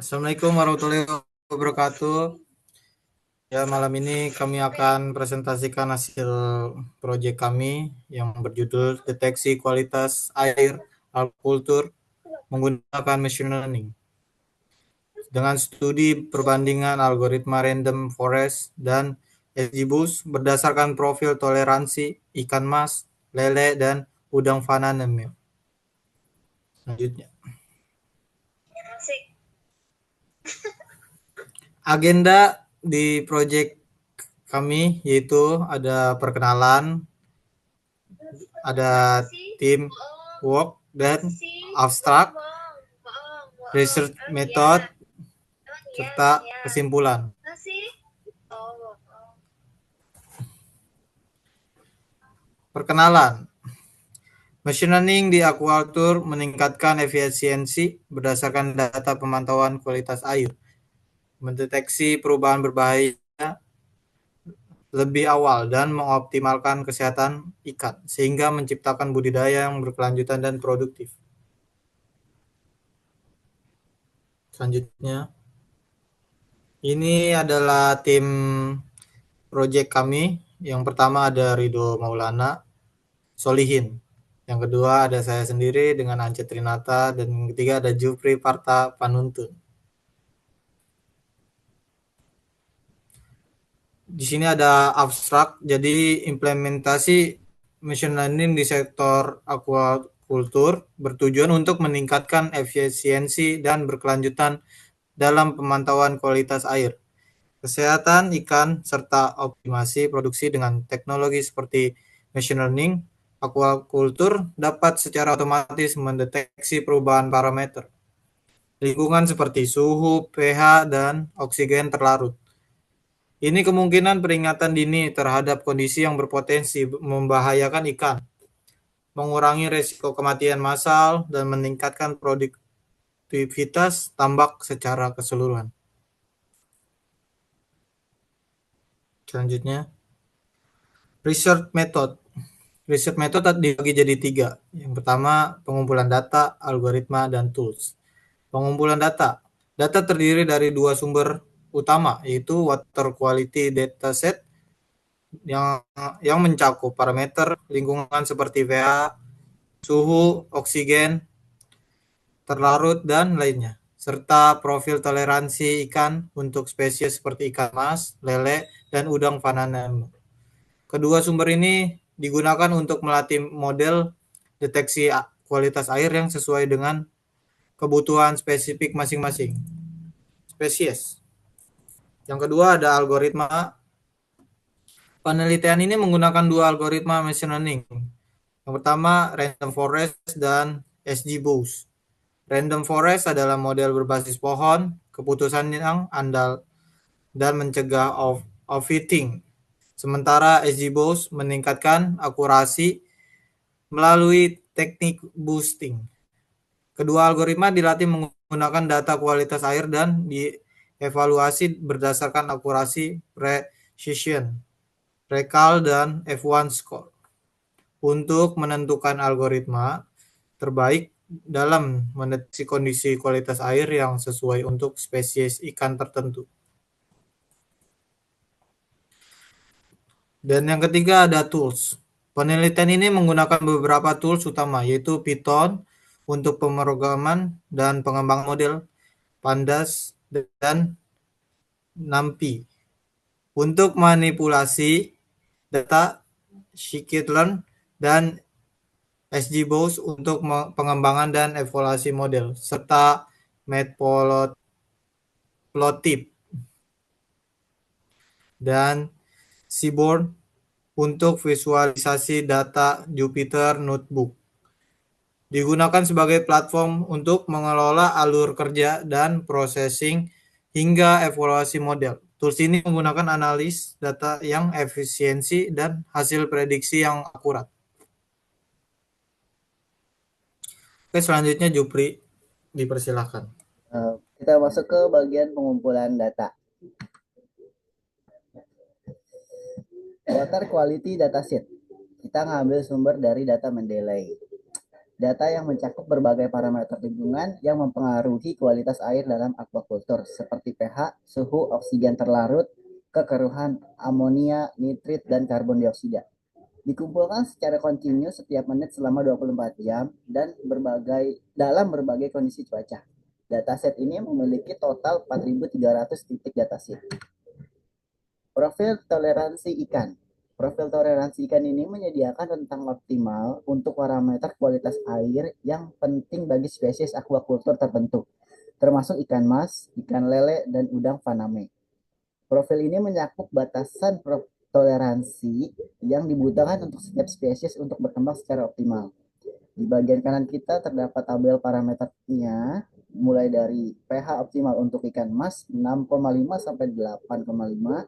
Assalamualaikum warahmatullahi wabarakatuh. Ya, malam ini kami akan presentasikan hasil proyek kami yang berjudul Deteksi Kualitas Air Aquacultur menggunakan Machine Learning. Dengan studi perbandingan algoritma Random Forest dan XGBoost berdasarkan profil toleransi ikan mas, lele, dan udang fanana. Selanjutnya, agenda di proyek kami yaitu ada perkenalan, ada tim work dan abstrak, research method, serta kesimpulan. Perkenalan. Machine learning di aquaculture meningkatkan efisiensi berdasarkan data pemantauan kualitas air, mendeteksi perubahan berbahaya lebih awal dan mengoptimalkan kesehatan ikan sehingga menciptakan budidaya yang berkelanjutan dan produktif. Selanjutnya, ini adalah tim proyek kami. Yang pertama ada Ridho Maulana Solihin. Yang kedua ada saya sendiri dengan Ance Trinata, dan yang ketiga ada Jupri Parta Panuntun. Di sini ada abstrak, jadi implementasi machine learning di sektor aquaculture bertujuan untuk meningkatkan efisiensi dan berkelanjutan dalam pemantauan kualitas air, kesehatan ikan, serta optimasi produksi dengan teknologi seperti machine learning. Aquaculture dapat secara otomatis mendeteksi perubahan parameter lingkungan seperti suhu, pH, dan oksigen terlarut. Ini kemungkinan peringatan dini terhadap kondisi yang berpotensi membahayakan ikan, mengurangi risiko kematian massal, dan meningkatkan produktivitas tambak secara keseluruhan. Selanjutnya, research method. Research method dibagi jadi 3. Yang pertama, pengumpulan data, algoritma, dan tools. Pengumpulan data. Data terdiri dari 2 sumber utama, yaitu water quality dataset yang mencakup parameter lingkungan seperti pH, suhu, oksigen, terlarut, dan lainnya, serta profil toleransi ikan untuk spesies seperti ikan mas, lele, dan udang fanana. Kedua sumber ini digunakan untuk melatih model deteksi kualitas air yang sesuai dengan kebutuhan spesifik masing-masing spesies. Yang kedua ada algoritma. Penelitian ini menggunakan 2 algoritma machine learning. Yang pertama Random Forest dan XGBoost. Random Forest adalah model berbasis pohon, keputusan yang andal dan mencegah overfitting. Sementara XGBoost meningkatkan akurasi melalui teknik boosting. Kedua algoritma dilatih menggunakan data kualitas air dan dievaluasi berdasarkan akurasi precision, recall, dan F1 score untuk menentukan algoritma terbaik dalam mendeteksi kondisi kualitas air yang sesuai untuk spesies ikan tertentu. Dan yang ketiga ada tools. Penelitian ini menggunakan beberapa tools utama, yaitu Python untuk pemrograman dan pengembangan model, Pandas, dan NumPy untuk manipulasi data, scikit-learn, dan XGBoost untuk pengembangan dan evaluasi model, serta Matplotlib dan Seaborn untuk visualisasi data Jupyter Notebook. Digunakan sebagai platform untuk mengelola alur kerja dan processing hingga evaluasi model. Tools ini menggunakan analis data yang efisiensi dan hasil prediksi yang akurat. Oke, selanjutnya Jupri, dipersilahkan. Kita masuk ke bagian pengumpulan data. Water quality dataset. Kita ngambil sumber dari data Mendeley. Data yang mencakup berbagai parameter lingkungan yang mempengaruhi kualitas air dalam aquaculture seperti pH, suhu, oksigen terlarut, kekeruhan, amonia, nitrit, dan karbon dioksida. Dikumpulkan secara kontinu setiap menit selama 24 jam dan dalam berbagai kondisi cuaca. Dataset ini memiliki total 4.300 titik dataset. Profil toleransi ikan. Profil toleransi ikan ini menyediakan rentang optimal untuk parameter kualitas air yang penting bagi spesies aquaculture tertentu, termasuk ikan mas, ikan lele, dan udang faname. Profil ini mencakup batasan toleransi yang dibutuhkan untuk setiap spesies untuk berkembang secara optimal. Di bagian kanan kita terdapat tabel parameternya, mulai dari pH optimal untuk ikan mas 6,5 sampai 8,5.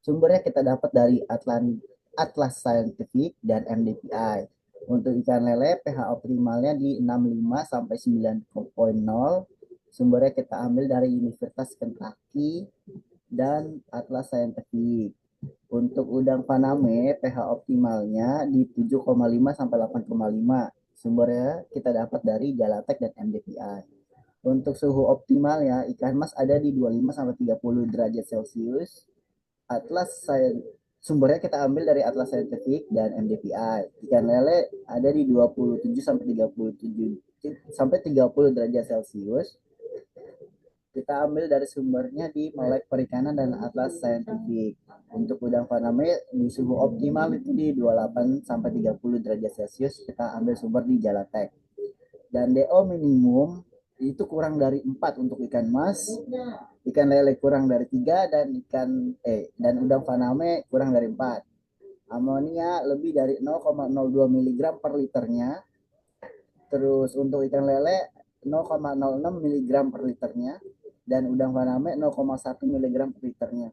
Sumbernya kita dapat dari Atlas Scientific dan MDPI. Untuk ikan lele, pH optimalnya di 65 sampai 9,0. Sumbernya kita ambil dari Universitas Kentucky dan Atlas Scientific. Untuk udang Paname, pH optimalnya di 7,5 sampai 8,5. Sumbernya kita dapat dari Jalatek dan MDPI. Untuk suhu optimalnya, ikan mas ada di 25 sampai 30 derajat Celcius. Atlas Sumbernya kita ambil dari Atlas Scientific dan MDPI. Ikan lele ada di 27 sampai 30 derajat Celcius. Kita ambil dari sumbernya di Melek Perikanan dan Atlas Scientific. Untuk udang faname di suhu optimal itu di 28 sampai 30 derajat Celcius, kita ambil sumber di Jalatek. Dan DO minimum itu kurang dari 4 untuk ikan mas, ikan lele kurang dari 3, dan udang faname kurang dari 4. Amonia lebih dari 0,02 mg per liternya. Terus untuk ikan lele 0,06 mg per liternya dan udang faname 0,1 mg per liternya.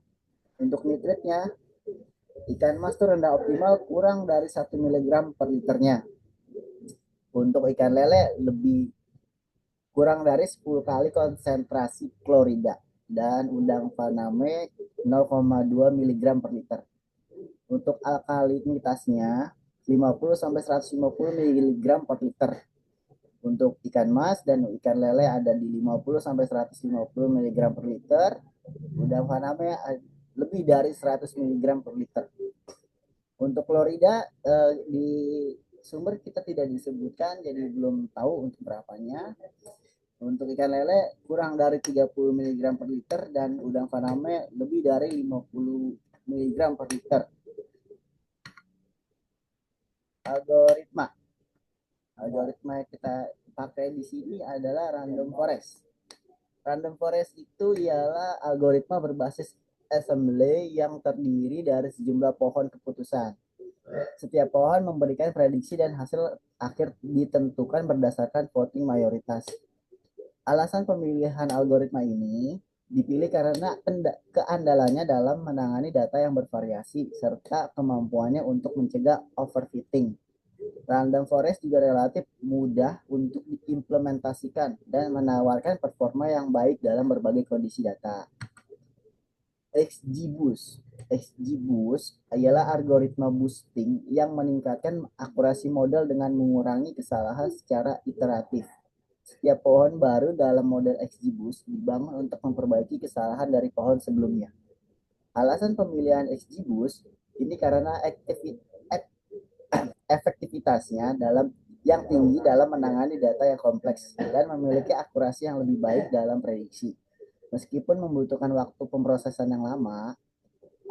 Untuk nitritnya, ikan mas itu rendah optimal kurang dari 1 mg per liternya. Untuk ikan lele lebih kurang dari 10 kali konsentrasi klorida dan udang faname 0,2 mg per liter. Untuk alkalinitasnya 50 sampai 150 mg per liter. Untuk ikan mas dan ikan lele ada di 50 sampai 150 mg per liter. Udang faname lebih dari 100 mg per liter. Untuk klorida di sumber kita tidak disebutkan, jadi belum tahu untuk berapanya. Untuk ikan lele kurang dari 30 mg per liter dan udang faname lebih dari 50 mg per liter. Algoritma yang kita pakai di sini adalah random forest. Random forest itu ialah algoritma berbasis assembly yang terdiri dari sejumlah pohon keputusan. Setiap pohon memberikan prediksi dan hasil akhir ditentukan berdasarkan voting mayoritas. Alasan pemilihan algoritma ini dipilih karena keandalannya dalam menangani data yang bervariasi serta kemampuannya untuk mencegah overfitting. Random forest juga relatif mudah untuk diimplementasikan dan menawarkan performa yang baik dalam berbagai kondisi data. XGBoost. XGBoost ialah algoritma boosting yang meningkatkan akurasi model dengan mengurangi kesalahan secara iteratif. Setiap pohon baru dalam model XGBoost dibangun untuk memperbaiki kesalahan dari pohon sebelumnya. Alasan pemilihan XGBoost ini karena efektivitasnya yang tinggi dalam menangani data yang kompleks dan memiliki akurasi yang lebih baik dalam prediksi. Meskipun membutuhkan waktu pemrosesan yang lama,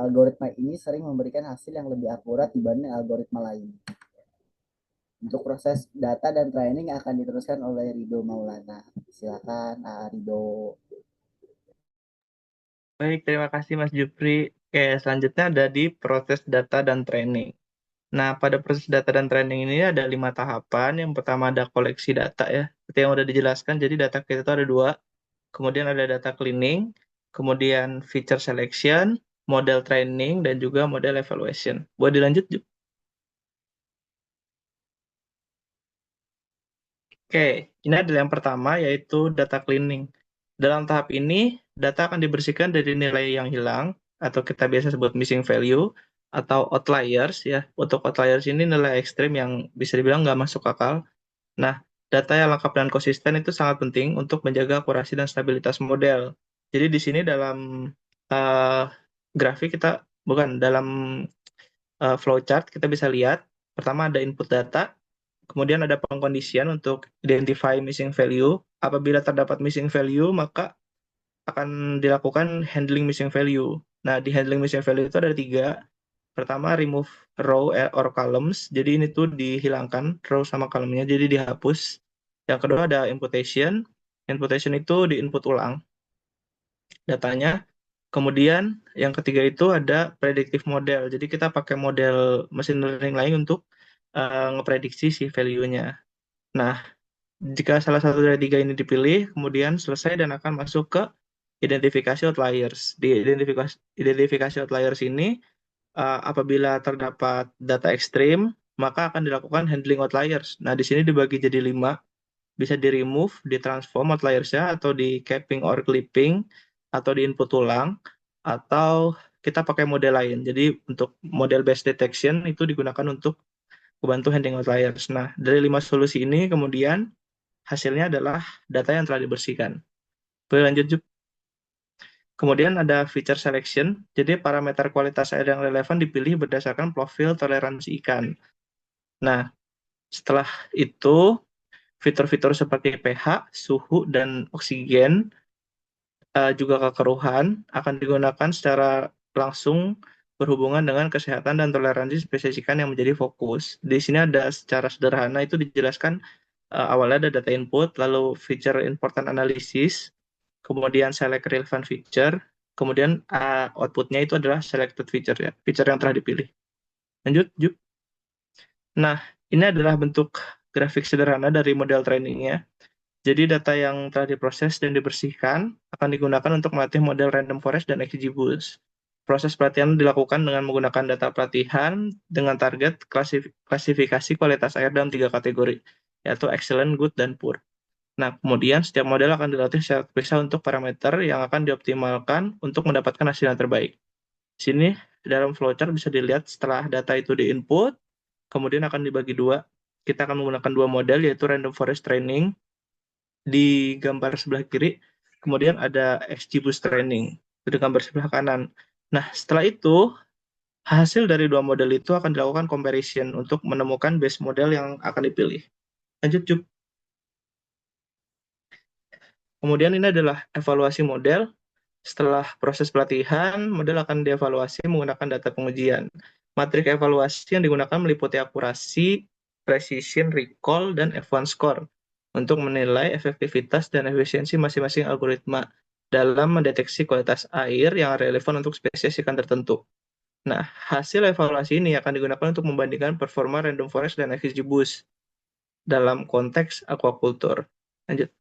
algoritma ini sering memberikan hasil yang lebih akurat dibanding algoritma lain. Untuk proses data dan training akan diteruskan oleh Rido Maulana. Silakan, Rido. Baik, terima kasih Mas Jupri. Oke, selanjutnya ada di proses data dan training. Nah, pada proses data dan training ini ada 5 tahapan. Yang pertama ada koleksi data ya. Seperti yang udah dijelaskan, jadi data kita itu ada 2. Kemudian ada data cleaning, kemudian feature selection, model training, dan juga model evaluation. Boleh dilanjut, Jup? Oke, ini adalah yang pertama, yaitu data cleaning. Dalam tahap ini, data akan dibersihkan dari nilai yang hilang, atau kita biasa sebut missing value, atau outliers ya. Untuk outliers ini nilai ekstrim yang bisa dibilang nggak masuk akal. Nah, data yang lengkap dan konsisten itu sangat penting untuk menjaga akurasi dan stabilitas model. Jadi di sini dalam uh, grafik kita, bukan, dalam flowchart kita bisa lihat, pertama ada input data, kemudian ada pengkondisian untuk identify missing value. Apabila terdapat missing value, maka akan dilakukan handling missing value. Nah, di handling missing value itu ada 3. Pertama, remove row or columns. Jadi ini tuh dihilangkan row sama column-nya, jadi dihapus. Yang kedua ada imputation. Imputation itu di-input ulang datanya. Kemudian yang ketiga itu ada predictive model. Jadi kita pakai model machine learning lain untuk ngeprediksi si value-nya. Nah, jika salah satu dari 3 ini dipilih, kemudian selesai dan akan masuk ke identifikasi outliers. Di identifikasi outliers ini, apabila terdapat data ekstrim, maka akan dilakukan handling outliers. Nah, di sini dibagi jadi 5. Bisa di-remove, di-transform outliers-nya, atau di-capping or clipping, atau di-input ulang, atau kita pakai model lain. Jadi untuk model based detection itu digunakan untuk membantu handling outliers. Nah, dari 5 solusi ini kemudian hasilnya adalah data yang telah dibersihkan. Boleh lanjut, Jup? Kemudian ada feature selection, jadi parameter kualitas air yang relevan dipilih berdasarkan profil toleransi ikan. Nah, setelah itu, fitur-fitur seperti pH, suhu, dan oksigen, juga kekeruhan, akan digunakan secara langsung berhubungan dengan kesehatan dan toleransi spesies ikan yang menjadi fokus. Di sini ada secara sederhana itu dijelaskan, awalnya ada data input, lalu feature important analysis, kemudian select relevant feature, kemudian outputnya itu adalah selected feature, ya, feature yang telah dipilih. Lanjut, Jup. Nah, ini adalah bentuk grafik sederhana dari model trainingnya. Jadi data yang telah diproses dan dibersihkan akan digunakan untuk melatih model random forest dan XGBoost. Proses pelatihan dilakukan dengan menggunakan data pelatihan dengan target klasifikasi kualitas air dalam 3 kategori, yaitu excellent, good, dan poor. Nah, kemudian setiap model akan dilatih secara terpisah untuk parameter yang akan dioptimalkan untuk mendapatkan hasil yang terbaik. Di sini, dalam flowchart bisa dilihat setelah data itu di-input, kemudian akan dibagi 2. Kita akan menggunakan 2 model, yaitu random forest training di gambar sebelah kiri, kemudian ada XGBoost training di gambar sebelah kanan. Nah, setelah itu, hasil dari 2 model itu akan dilakukan comparison untuk menemukan base model yang akan dipilih. Lanjut, Jup. Kemudian ini adalah evaluasi model. Setelah proses pelatihan, model akan dievaluasi menggunakan data pengujian. Matrik evaluasi yang digunakan meliputi akurasi, precision, recall, dan F1 score untuk menilai efektivitas dan efisiensi masing-masing algoritma dalam mendeteksi kualitas air yang relevan untuk spesies ikan tertentu. Nah, hasil evaluasi ini akan digunakan untuk membandingkan performa random forest dan XGBoost dalam konteks aquaculture. Lanjut.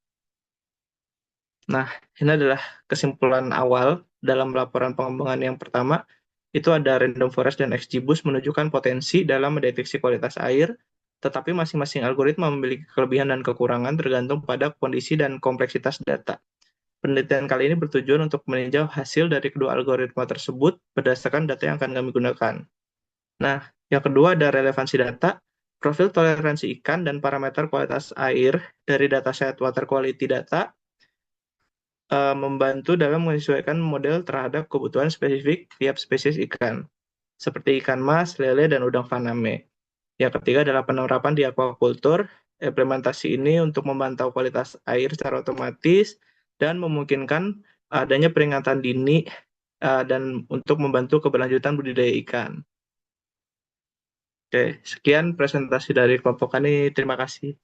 Nah, ini adalah kesimpulan awal dalam laporan pengembangan yang pertama. Itu ada random forest dan XGBoost menunjukkan potensi dalam mendeteksi kualitas air, tetapi masing-masing algoritma memiliki kelebihan dan kekurangan tergantung pada kondisi dan kompleksitas data. Penelitian kali ini bertujuan untuk meninjau hasil dari kedua algoritma tersebut berdasarkan data yang akan kami gunakan. Nah, yang kedua ada relevansi data, profil toleransi ikan, dan parameter kualitas air dari dataset water quality data membantu dalam menyesuaikan model terhadap kebutuhan spesifik tiap spesies ikan, seperti ikan mas, lele, dan udang faname. Yang ketiga adalah penerapan di aquaculture. Implementasi ini untuk memantau kualitas air secara otomatis dan memungkinkan adanya peringatan dini dan untuk membantu keberlanjutan budidaya ikan. Oke, sekian presentasi dari kelompok kami. Terima kasih.